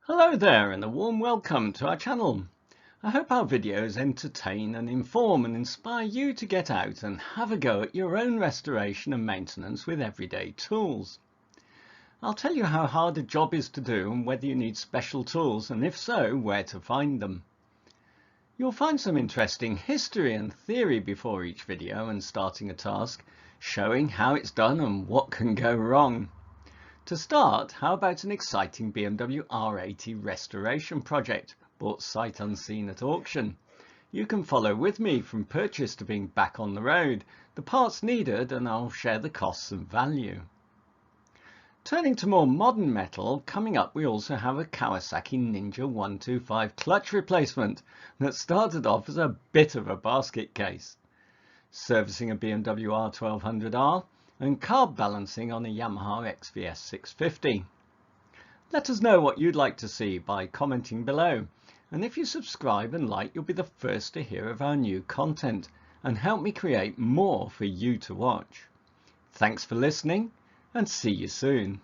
Hello there and a warm welcome to our channel. I hope our videos entertain and inform and inspire you to get out and have a go at your own restoration and maintenance with everyday tools. I'll tell you how hard a job is to do and whether you need special tools, and if so, where to find them. You'll find some interesting history and theory before each video and starting a task, showing how it's done and what can go wrong. To start, how about an exciting BMW R80 restoration project, bought sight unseen at auction? You can follow with me from purchase to being back on the road, the parts needed, and I'll share the costs and value. Turning to more modern metal, coming up we also have a Kawasaki Ninja 125 clutch replacement that started off as a bit of a basket case. Servicing a BMW R1200R, and carb balancing on a Yamaha XVS 650. Let us know what you'd like to see by commenting below, and if you subscribe and like, you'll be the first to hear of our new content and help me create more for you to watch. Thanks for listening and see you soon.